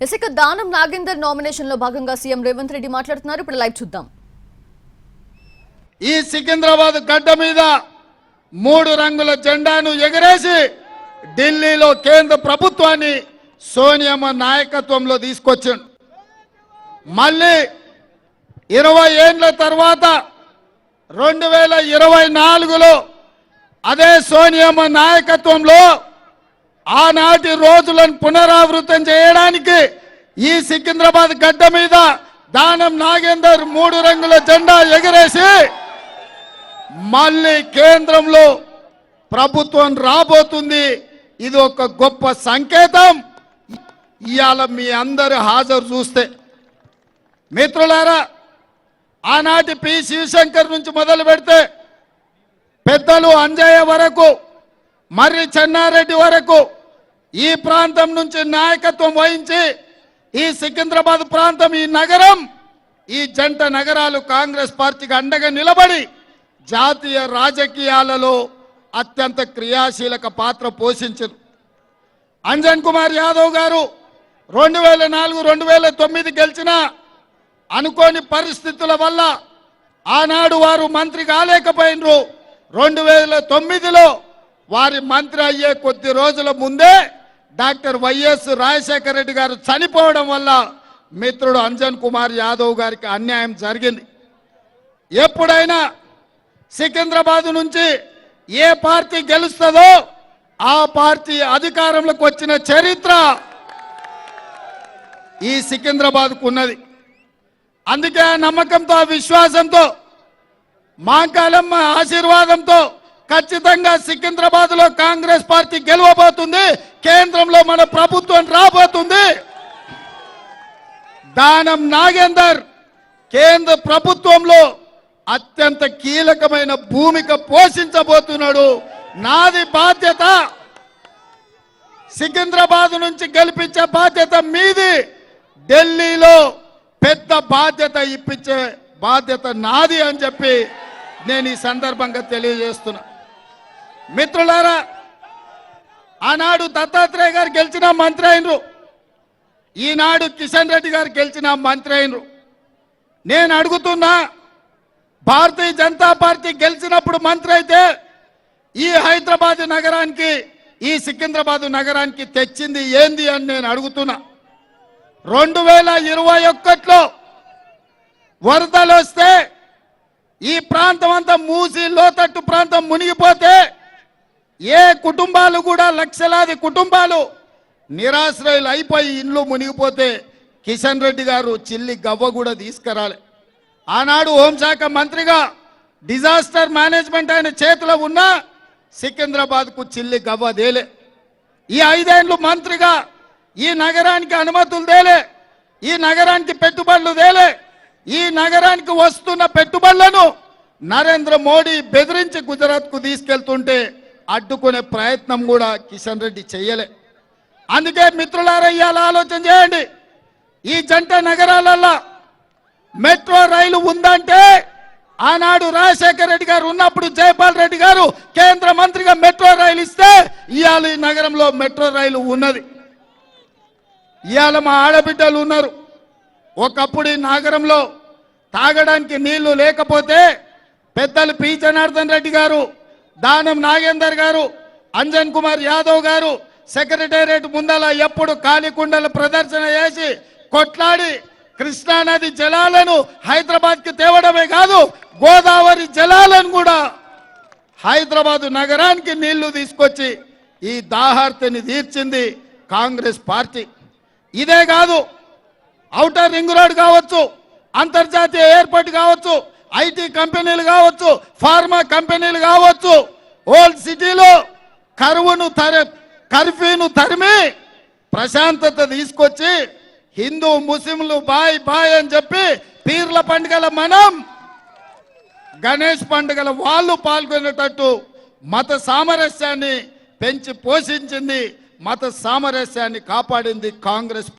ఇసుక దానం నాగేందర్ నామినేషన్ లో భాగంగా సీఎం రేవంత్ రెడ్డి మాట్లాడుతున్నారు. ఇప్పుడు లైవ్ చూద్దాం. ఈ సికింద్రాబాద్ గడ్డ మీద 3 రంగుల జెండాను ఎగరేసి ఢిల్లీలో కేంద్ర ప్రభుత్వాన్ని సోనియమ్మ నాయకత్వంలో తీసుకొచ్చాడు. మళ్ళీ 20 ఏళ్ల తర్వాత 2024లో అదే సోనియమ్మ నాయకత్వంలో ఆనాటి రోజులను పునరావృతం చేయడానికి ఈ సికింద్రాబాద్ గడ్డ మీద దానం నాగేందర్ 3 రంగుల జెండా ఎగరేసి మళ్ళీ కేంద్రంలో ప్రభుత్వం రాబోతుంది. ఇది ఒక గొప్ప సంకేతం. ఇవాళ మీ అందరి హాజరు చూస్తే మిత్రులారా, ఆనాటి పి శివశంకర్ నుంచి మొదలు పెడితే పెద్దలు అంజయ్య వరకు మర్రి చెన్నారెడ్డి వరకు ఈ ప్రాంతం నుంచి నాయకత్వం వహించి ఈ సికింద్రాబాద్ ప్రాంతం, ఈ నగరం, ఈ జంట నగరాలు కాంగ్రెస్ పార్టీకి అండగా నిలబడి జాతీయ రాజకీయాలలో అత్యంత క్రియాశీలక పాత్ర పోషించారు. అంజన్ కుమార్ యాదవ్ గారు 2004, 2009 గెలిచిన అనుకోని పరిస్థితుల వల్ల ఆనాడు వారు మంత్రి కాలేకపోయినరు. 2009లో వారి మంత్రి అయ్యే కొద్ది రోజుల ముందే డాక్టర్ వైఎస్ రాజశేఖర రెడ్డి గారు చనిపోవడం వల్ల మిత్రుడు అంజన్ కుమార్ యాదవ్ గారికి అన్యాయం జరిగింది. ఎప్పుడైనా సికింద్రాబాద్ నుంచి ఏ పార్టీ గెలుస్తుందో ఆ పార్టీ అధికారంలోకి వచ్చిన చరిత్ర ఈ సికింద్రాబాద్కు ఉన్నది. అందుకే ఆ నమ్మకంతో, ఆ విశ్వాసంతో, మాంకాలమ్మ ఆశీర్వాదంతో ఖచ్చితంగా సికింద్రాబాద్లో కాంగ్రెస్ పార్టీ గెలవబోతుంది. కేంద్రంలో మన ప్రభుత్వం రాబోతుంది. దానం నాగేందర్ కేంద్ర ప్రభుత్వంలో అత్యంత కీలకమైన భూమిక పోషించబోతున్నాడు. నాది బాధ్యత, సికింద్రాబాద్ నుంచి గెలిపించే బాధ్యత మీది. ఢిల్లీలో పెద్ద బాధ్యత ఇప్పించే బాధ్యత నాది అని చెప్పి నేను ఈ సందర్భంగా తెలియజేస్తున్నా. మిత్రులారా, ఆనాడు దత్తాత్రేయ గారు గెలిచిన మంత్రి అయినరు, ఈనాడు కిషన్ రెడ్డి గారు గెలిచిన మంత్రి అయినరు. నేను అడుగుతున్నా, భారతీయ జనతా పార్టీ గెలిచినప్పుడు మంత్రి అయితే ఈ హైదరాబాద్ నగరానికి, ఈ సికింద్రాబాద్ నగరానికి తెచ్చింది ఏంది అని నేను అడుగుతున్నా. 2021లో వరదలు వస్తే ఈ ప్రాంతం అంతా మూసి లోతట్టు ప్రాంతం మునిగిపోతే ఏ కుటుంబాలు కూడా, లక్షలాది కుటుంబాలు నిరాశ్రయులు అయిపోయి ఇండ్లు మునిగిపోతే కిషన్ రెడ్డి గారు చిల్లి గవ్వ కూడా తీసుకురాలే. ఆనాడు హోంశాఖ మంత్రిగా డిజాస్టర్ మేనేజ్మెంట్ ఆయన చేతిలో ఉన్న సికింద్రాబాద్కు చిల్లి గవ్వ దేలే. ఈ 5 ఏళ్ళు మంత్రిగా ఈ నగరానికి అనుమతులు దేలే, ఈ నగరానికి పెట్టుబడులు దేలే. ఈ నగరానికి వస్తున్న పెట్టుబడులను నరేంద్ర మోడీ బెదిరించి గుజరాత్కు తీసుకెళ్తుంటే అడ్డుకునే ప్రయత్నం కూడా కిషన్ రెడ్డి చెయ్యలే. అందుకే మిత్రులారా, ఇవాళ ఆలోచన చేయండి. ఈ జంట నగరాలలో మెట్రో రైలు ఉందంటే ఆనాడు రాజశేఖర రెడ్డి గారు ఉన్నప్పుడు జైపాల్ రెడ్డి గారు కేంద్ర మంత్రిగా మెట్రో రైలు ఇస్తే ఇవాళ ఈ నగరంలో మెట్రో రైలు ఉన్నది. ఇవాళ మా ఆడబిడ్డలు ఉన్నారు. ఒకప్పుడు ఈ నగరంలో తాగడానికి నీళ్లు లేకపోతే పెద్దలు పి జనార్దన్ రెడ్డి గారు, దానం నాగేందర్ గారు, అంజన్ కుమార్ యాదవ్ గారు సెక్రటేరియట్ ముందల ఎప్పుడు ఖాళీ కుండల ప్రదర్శన చేసి కొట్లాడి కృష్ణానది జలాలను హైదరాబాద్కి తేవడమే కాదు, గోదావరి జలాలను కూడా హైదరాబాద్ నగరానికి నీళ్లు తీసుకొచ్చి ఈ దాహార్తిని తీర్చింది కాంగ్రెస్ పార్టీ. ఇదే కాదు, ఔటర్ రింగ్ రోడ్ కావచ్చు, అంతర్జాతీయ ఎయిర్పోర్ట్ కావచ్చు, ఐటీ కంపెనీలు కావచ్చు, ఫార్మా కంపెనీలు కావచ్చు, ఓల్డ్ సిటీలో కర్ఫ్యూను తరిమి ప్రశాంతత తీసుకొచ్చి హిందూ ముస్లింలు బాయ్ బాయ్ అని చెప్పి పీర్ల పండుగల మనం, గణేష్ పండుగల వాళ్ళు పాల్గొనేటట్టు మత సామరస్యాన్ని పెంచి పోషించింది, మత సామరస్యాన్ని కాపాడింది కాంగ్రెస్.